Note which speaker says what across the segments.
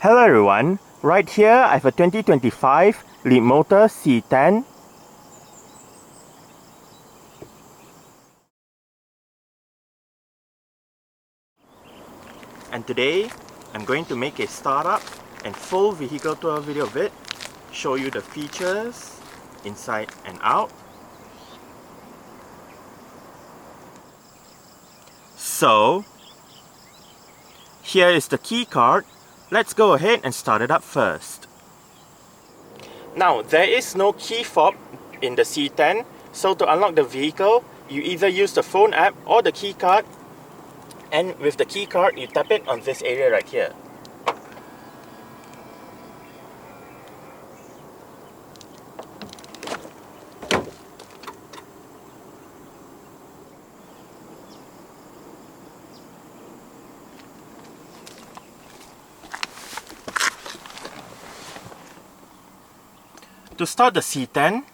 Speaker 1: Hello everyone, right here I have a 2025 Leapmotor C10. And today I'm going to make a startup and full vehicle tour video of it, show you the features inside and out. So here is the key card. Let's go ahead and start it up first. Now, there is no key fob in the C10, so to unlock the vehicle, you either use the phone app or the key card, and with the key card, you tap it on this area right here. To start the C10,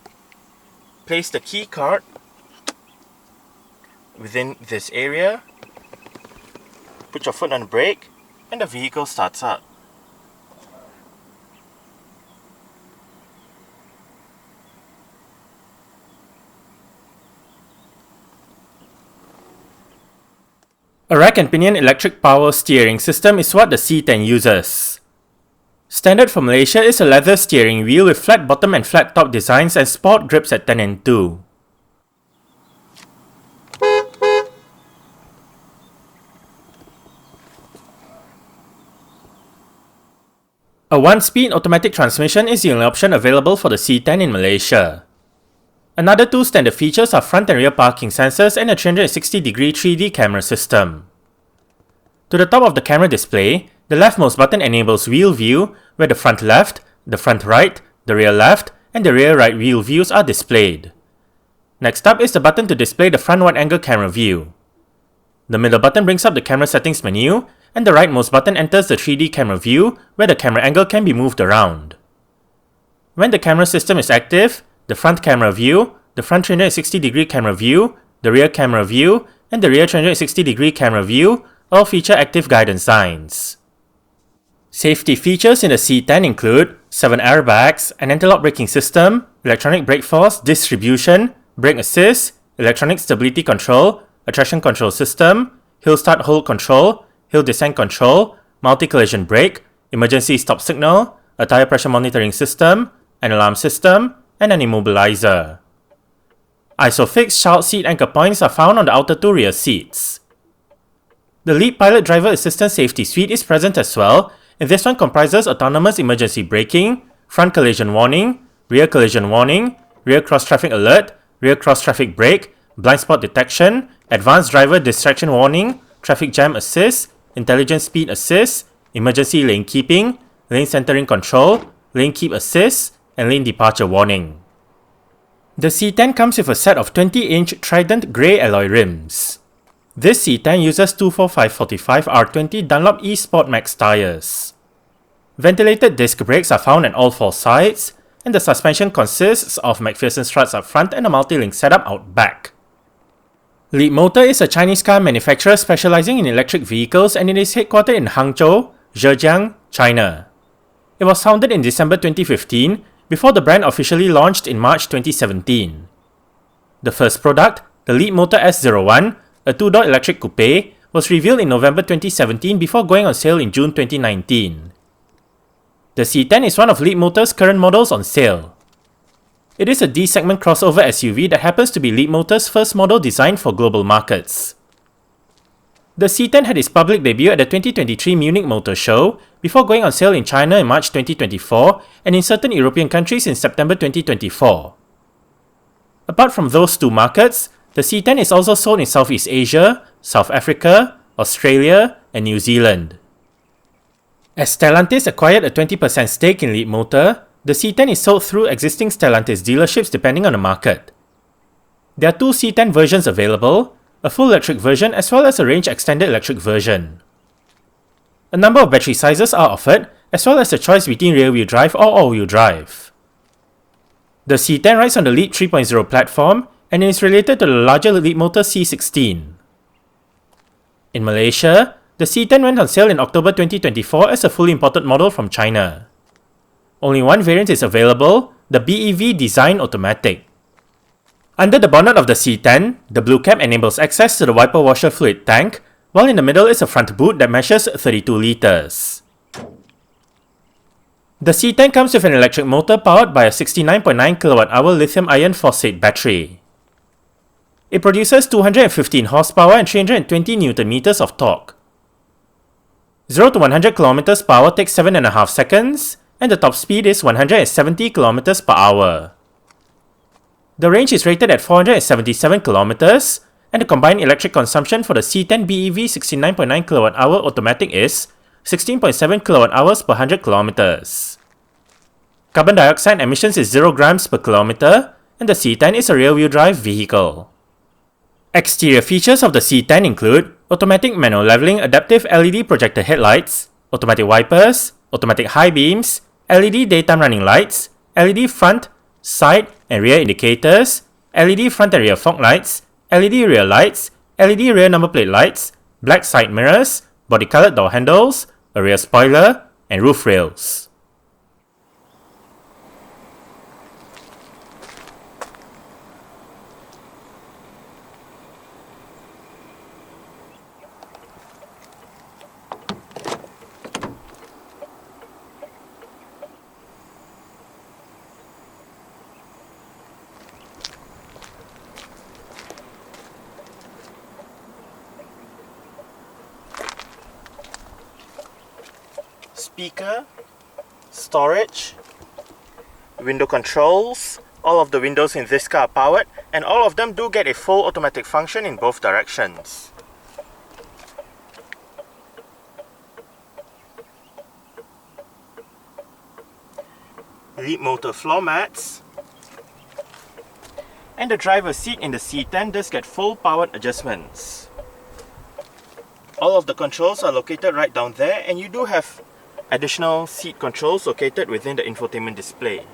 Speaker 1: place the key card within this area, put your foot on the brake, and the vehicle starts up. A rack and pinion electric power steering system is what the C10 uses. Standard for Malaysia is a leather steering wheel with flat bottom and flat top designs and sport grips at 10 and 2. A 1-speed automatic transmission is the only option available for the C10 in Malaysia. Another two standard features are front and rear parking sensors and a 360-degree 3D camera system. To the top of the camera display, the leftmost button enables wheel view, where the front left, the front right, the rear left, and the rear right wheel views are displayed. Next up is the button to display the front wide-angle camera view. The middle button brings up the camera settings menu, and the rightmost button enters the 3D camera view, where the camera angle can be moved around. When the camera system is active, the front camera view, the front 360-degree camera view, the rear camera view, and the rear 360-degree camera view all feature active guidance signs. Safety features in the C10 include 7 airbags, an anti-lock braking system, electronic brake force distribution, brake assist, electronic stability control, a traction control system, hill start hold control, hill descent control, multi-collision brake, emergency stop signal, a tire pressure monitoring system, an alarm system, and an immobilizer. ISOFIX child seat anchor points are found on the outer two rear seats. The Leap Pilot Driver Assistance Safety Suite is present as well, and this one comprises autonomous emergency braking, front collision warning, rear collision warning, rear cross-traffic alert, rear cross-traffic brake, blind spot detection, advanced driver distraction warning, traffic jam assist, intelligent speed assist, emergency lane keeping, lane centering control, lane keep assist, and lane departure warning. The C10 comes with a set of 20-inch Trident grey alloy rims. This C10 uses 245/45 R20 Dunlop E-Sport Max tyres. Ventilated disc brakes are found at all four sides, and the suspension consists of McPherson struts up front and a multi-link setup out back. Leapmotor is a Chinese car manufacturer specializing in electric vehicles, and it is headquartered in Hangzhou, Zhejiang, China. It was founded in December 2015 before the brand officially launched in March 2017. The first product, the Leapmotor S01, a two-door electric coupe, was revealed in November 2017 before going on sale in June 2019. The C10 is one of Leapmotor's current models on sale. It is a D-segment crossover SUV that happens to be Leapmotor's first model designed for global markets. The C10 had its public debut at the 2023 Munich Motor Show before going on sale in China in March 2024 and in certain European countries in September 2024. Apart from those two markets, the C10 is also sold in Southeast Asia, South Africa, Australia, and New Zealand. As Stellantis acquired a 20% stake in Leapmotor, the C10 is sold through existing Stellantis dealerships depending on the market. There are two C10 versions available, a full electric version as well as a range-extended electric version. A number of battery sizes are offered, as well as the choice between rear-wheel drive or all-wheel drive. The C10 rides on the Leap 3.0 platform and is related to the larger Leapmotor C16. In Malaysia, The C10 went on sale in October 2024 as a fully imported model from China. Only one variant is available, the BEV Design Automatic. Under the bonnet of the C10, the blue cap enables access to the wiper washer fluid tank, while in the middle is a front boot that measures 32 litres. The C10 comes with an electric motor powered by a 69.9 kWh lithium iron phosphate battery. It produces 215 horsepower and 320 Nm of torque. 0 to 100 km per hour takes 7.5 seconds, and the top speed is 170 km per hour. The range is rated at 477 km, and the combined electric consumption for the C10 BEV 69.9 kWh automatic is 16.7 kWh per 100 km. Carbon dioxide emissions is 0 grams per kilometer, and the C10 is a rear-wheel drive vehicle. Exterior features of the C10 include automatic manual leveling adaptive LED projector headlights, automatic wipers, automatic high beams, LED daytime running lights, LED front, side and rear indicators, LED front and rear fog lights, LED rear lights, LED rear number plate lights, black side mirrors, body-colored door handles, a rear spoiler, and roof rails. Speaker, storage, window controls. All of the windows in this car are powered, and all of them do get a full automatic function in both directions. Leapmotor floor mats, and the driver's seat in the C10 does get full powered adjustments. All of the controls are located right down there, and you do have additional seat controls located within the infotainment display.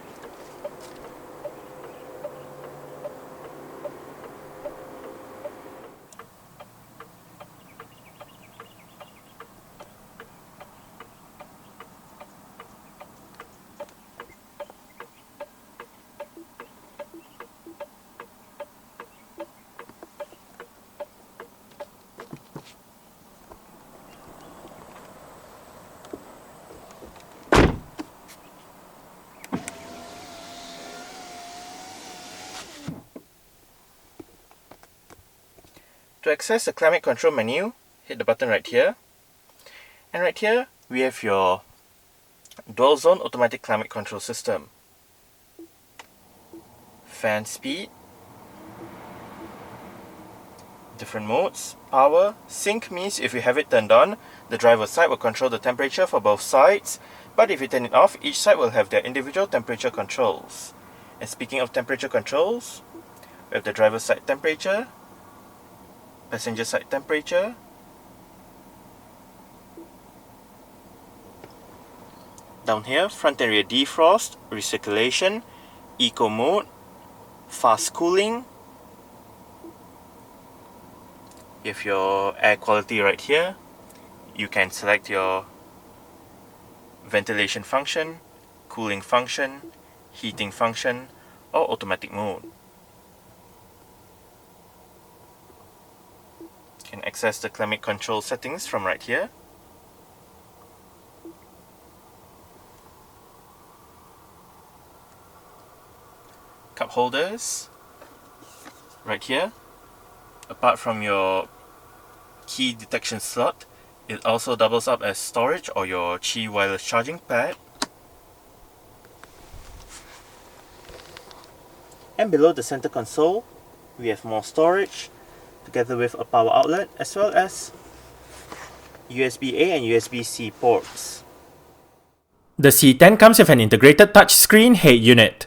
Speaker 1: To access the climate control menu, hit the button right here. And right here, we have your dual zone automatic climate control system. Fan speed, different modes, power, sync means if you have it turned on, the driver's side will control the temperature for both sides, but if you turn it off, each side will have their individual temperature controls. And speaking of temperature controls, we have the driver's side temperature, passenger side temperature, down here, front and rear defrost, recirculation, eco mode, fast cooling. You have your air quality right here. You can select your ventilation function, cooling function, heating function, or automatic mode. You can access the climate control settings from right here. Cup holders right here. Apart from your key detection slot, it also doubles up as storage or your Qi wireless charging pad. And below the center console, we have more storage together with a power outlet as well as USB-A and USB-C ports. The C10 comes with an integrated touchscreen head unit.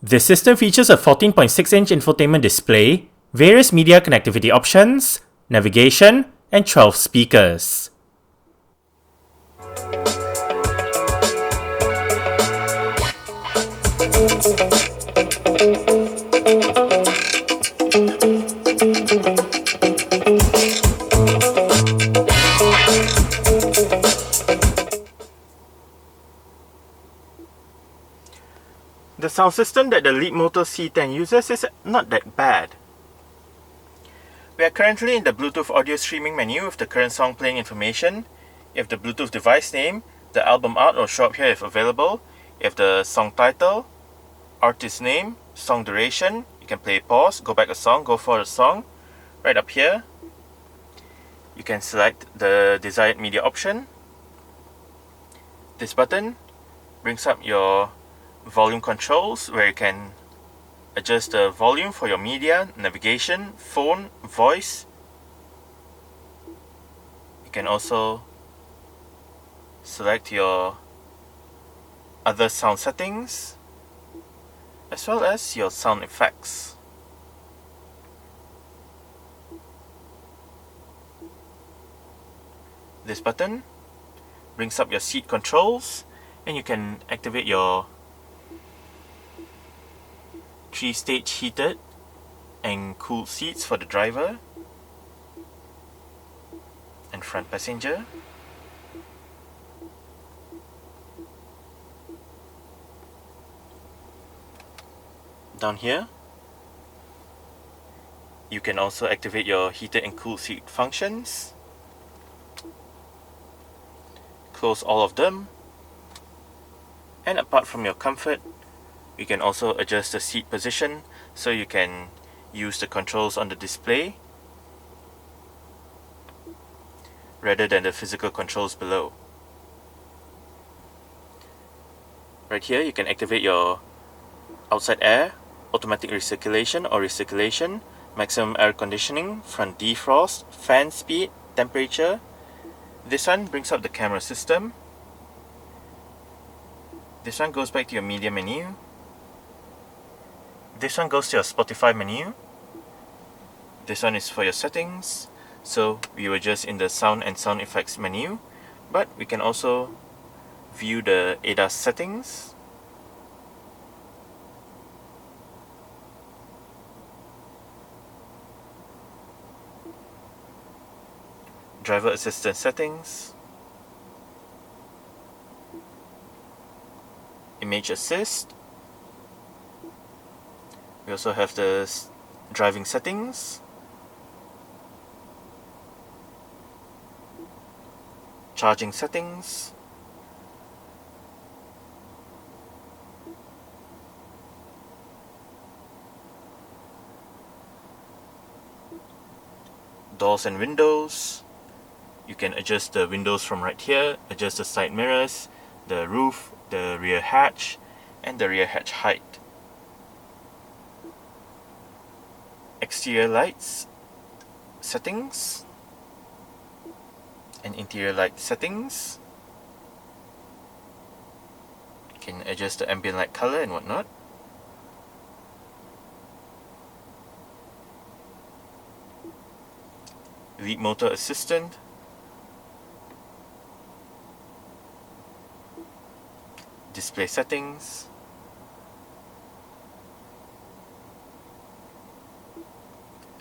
Speaker 1: This system features a 14.6-inch infotainment display, various media connectivity options, navigation, and 12 speakers. sound system that the Leapmotor C10 uses is not that bad. We are currently in the Bluetooth audio streaming menu with the current song playing information. You have the Bluetooth device name, the album art will show up here if available. You have the song title, artist name, song duration. You can play pause, go back a song, go for the song. Right up here, you can select the desired media option. This button brings up your volume controls where you can adjust the volume for your media, navigation, phone, voice. You can also select your other sound settings as well as your sound effects. This button brings up your seat controls and you can activate your 3-stage heated and cooled seats for the driver and front passenger. Down here, you can also activate your heated and cooled seat functions. Close all of them. And apart from your comfort, you can also adjust the seat position so you can use the controls on the display rather than the physical controls below. Right here you can activate your outside air, automatic recirculation or recirculation, maximum air conditioning, front defrost, fan speed, temperature. This one brings up the camera system. This one goes back to your media menu. This one goes to your Spotify menu. This one is for your settings. So we were just in the sound and sound effects menu, but we can also view the ADAS settings. Driver assistance settings. Image assist. We also have the driving settings, charging settings, doors and windows. You can adjust the windows from right here, adjust the side mirrors, the roof, the rear hatch, and the rear hatch height. Exterior lights settings and interior light settings. You can adjust the ambient light color and whatnot. Leapmotor assistant. Display settings.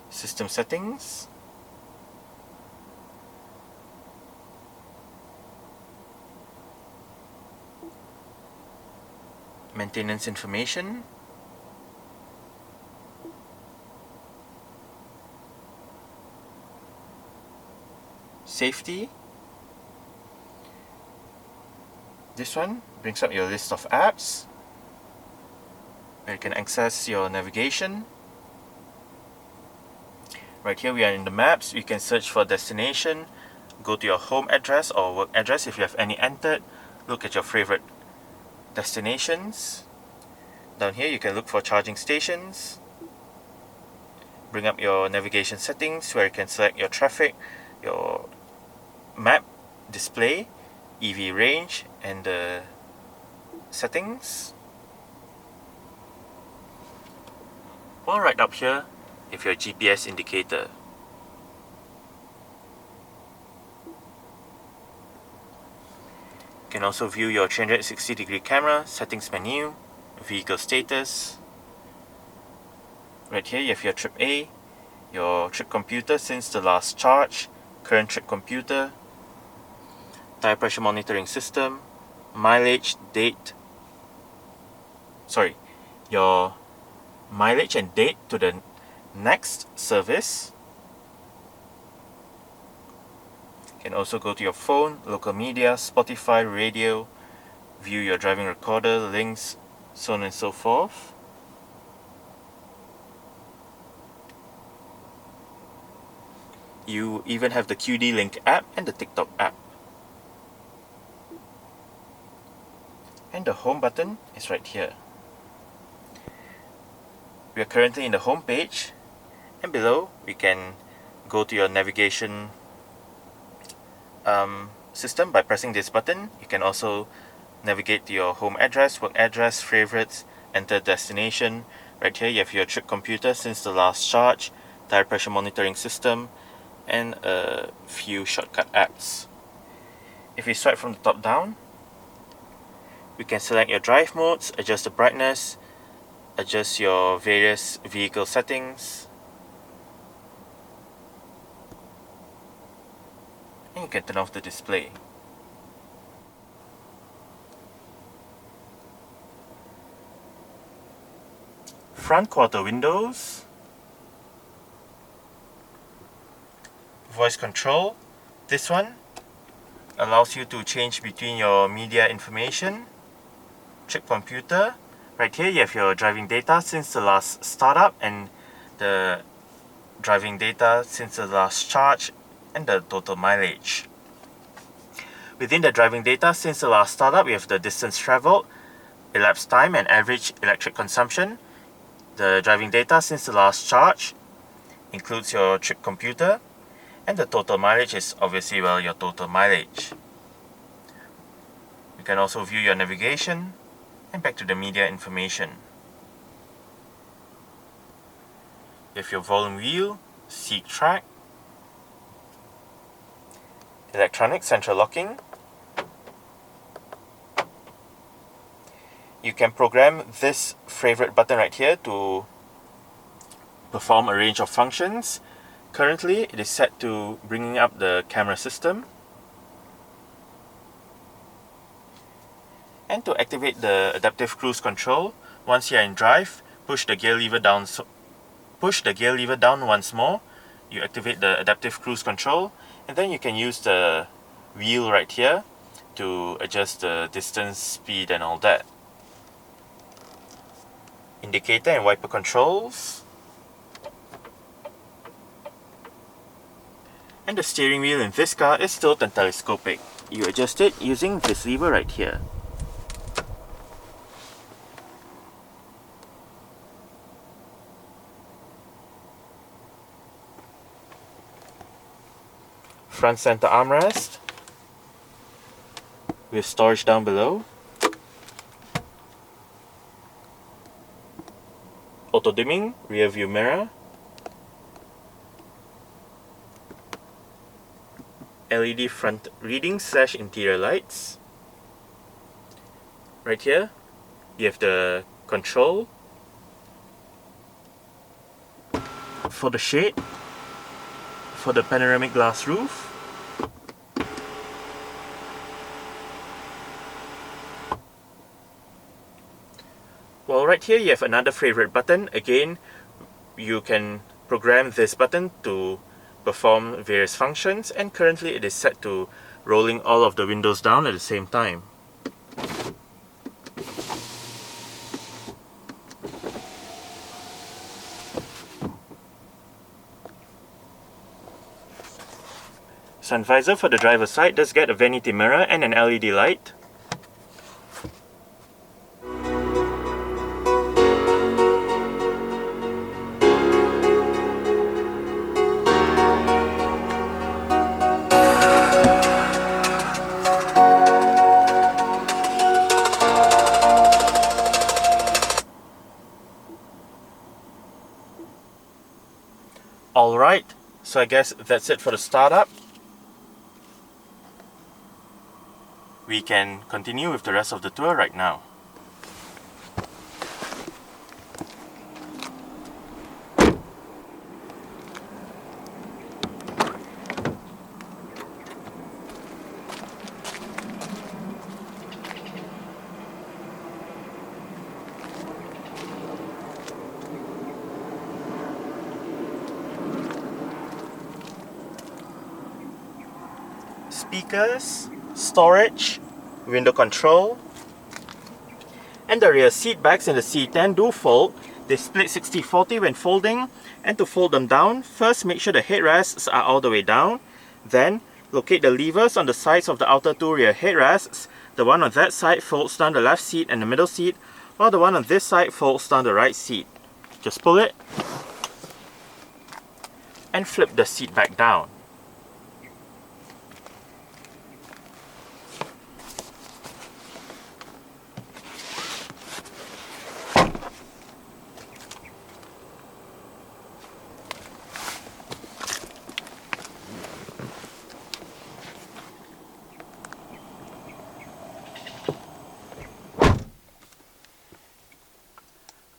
Speaker 1: System settings. Maintenance information. Safety. This one brings up your list of apps where you can access your navigation. Right here we are in the maps. You can search for destination, go to your home address or work address if you have any entered, look at your favorite destinations. Down here you can look for charging stations, bring up your navigation settings where you can select your traffic, your map display, EV range, and the settings. Well, right up here if your GPS indicator. You can also view your 360-degree camera, settings menu, vehicle status. Right here you have your trip A, your trip computer since the last charge, current trip computer, tire pressure monitoring system, mileage, date, your mileage and date to the next service. You can also go to your phone, local media, Spotify, radio, view your driving recorder, links, so on and so forth. You even have the QD Link app and the TikTok app. And the home button is right here. We are currently in the home page, and below we can go to your navigation system by pressing this button. You can also navigate to your home address, work address, favorites, enter destination. Right here you have your trip computer since the last charge, tire pressure monitoring system, and a few shortcut apps. If we swipe from the top down, we can select your drive modes, adjust the brightness, adjust your various vehicle settings, and you can turn off the display. Front quarter windows, voice control. This one allows you to change between your media information. Trip computer. Right here you have your driving data since the last startup and the driving data since the last charge and the total mileage. Within the driving data since the last startup, we have the distance traveled, elapsed time and average electric consumption. The driving data since the last charge includes your trip computer, and the total mileage is obviously, well, your total mileage. You can also view your navigation and back to the media information. You have your volume wheel, seat track, electronic central locking. You can program this favorite button right here to perform a range of functions. Currently, it is set to bringing up the camera system. And to activate the adaptive cruise control, once you are in drive, push the gear lever down once more. You activate the adaptive cruise control, and then you can use the wheel right here to adjust the distance, speed and all that. Indicator and wiper controls. And the steering wheel in this car is still telescopic. You adjust it using this lever right here. Front center armrest with storage down below. Auto dimming rear view mirror. LED front reading / interior lights. Right here you have the control for the shade, for the panoramic glass roof, well, right here you have another favorite button. Again, you can program this button to perform various functions, and currently it is set to rolling all of the windows down at the same time. Sun visor for the driver's side does get a vanity mirror and an LED light. Alright, so I guess that's it for the startup. We can continue with the rest of the tour right now. speakers, storage, window control, and the rear seat backs in the C10 do fold. They split 60-40 when folding, and to fold them down, first make sure the headrests are all the way down, then locate the levers on the sides of the outer two rear headrests. The one on that side folds down the left seat and the middle seat, while the one on this side folds down the right seat. Just pull it and flip the seat back down.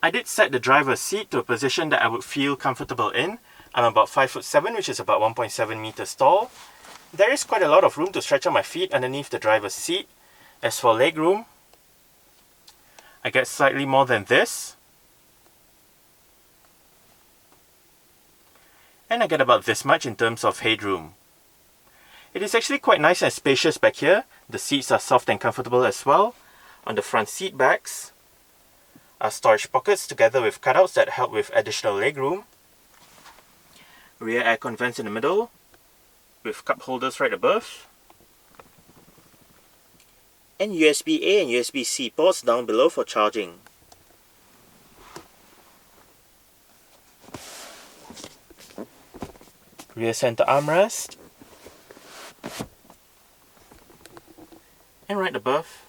Speaker 1: I did set the driver's seat to a position that I would feel comfortable in. I'm about 5'7", which is about 1.7 meters tall. There is quite a lot of room to stretch out my feet underneath the driver's seat. As for leg room, I get slightly more than this. And I get about this much in terms of headroom. It is actually quite nice and spacious back here. The seats are soft and comfortable as well. On the front seat backs are storage pockets together with cutouts that help with additional legroom. Rear aircon vents in the middle with cup holders right above. And USB-A and USB-C ports down below for charging. Rear center armrest. And right above,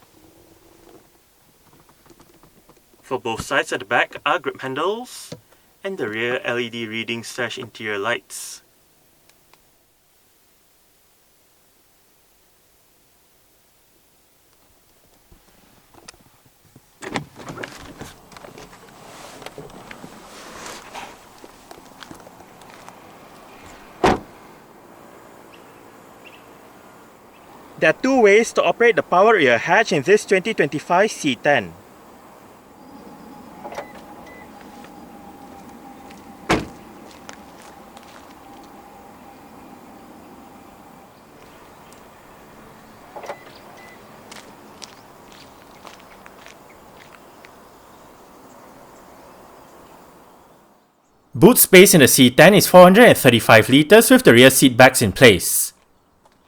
Speaker 1: for both sides at the back are grip handles and the rear LED reading / interior lights. There are two ways to operate the power rear hatch in this 2025 C10. Boot space in the C10 is 435 litres with the rear seat backs in place.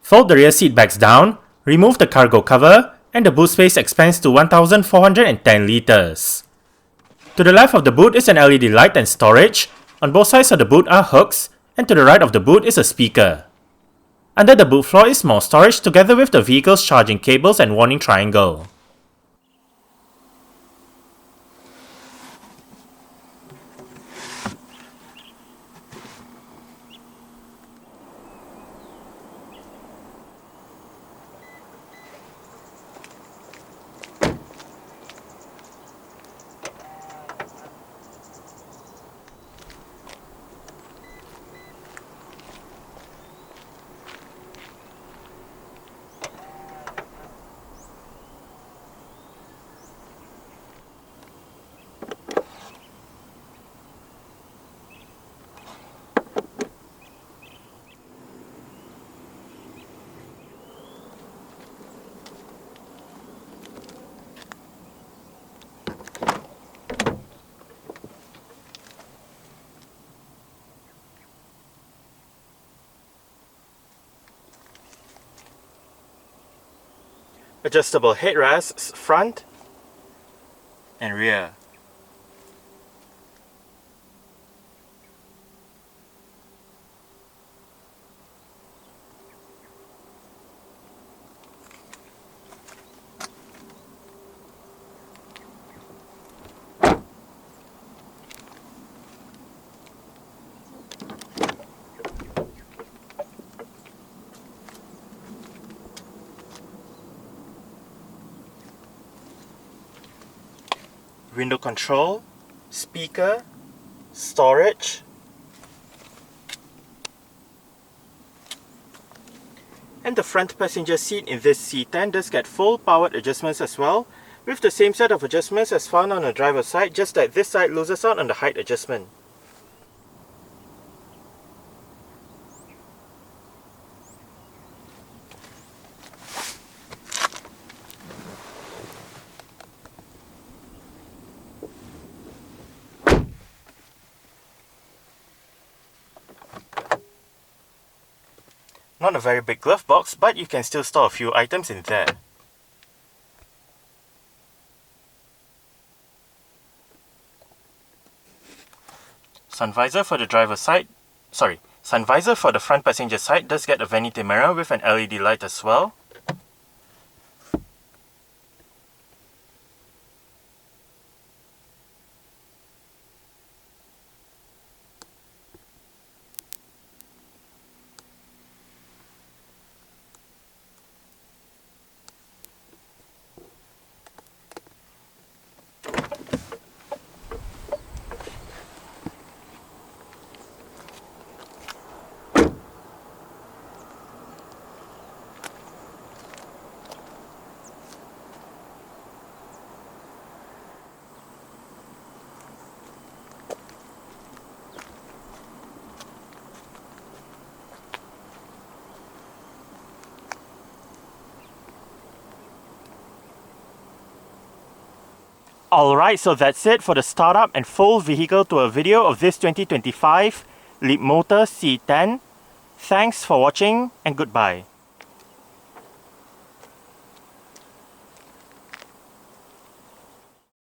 Speaker 1: Fold the rear seat backs down, remove the cargo cover, and the boot space expands to 1410 litres. To the left of the boot is an LED light and storage, on both sides of the boot are hooks, and to the right of the boot is a speaker. Under the boot floor is more storage together with the vehicle's charging cables and warning triangle. Adjustable headrests front and rear. Window control, speaker, storage, and the front passenger seat in this C10 does get full powered adjustments as well, with the same set of adjustments as found on the driver's side, just that this side loses out on the height adjustment. Not a very big glove box, but you can still store a few items in there. Sun visor for the driver's side, sun visor for the front passenger side does get a vanity mirror with an LED light as well. Alright, so that's it for the startup and full vehicle tour video of this 2025 Leapmotor C10. Thanks for watching and goodbye.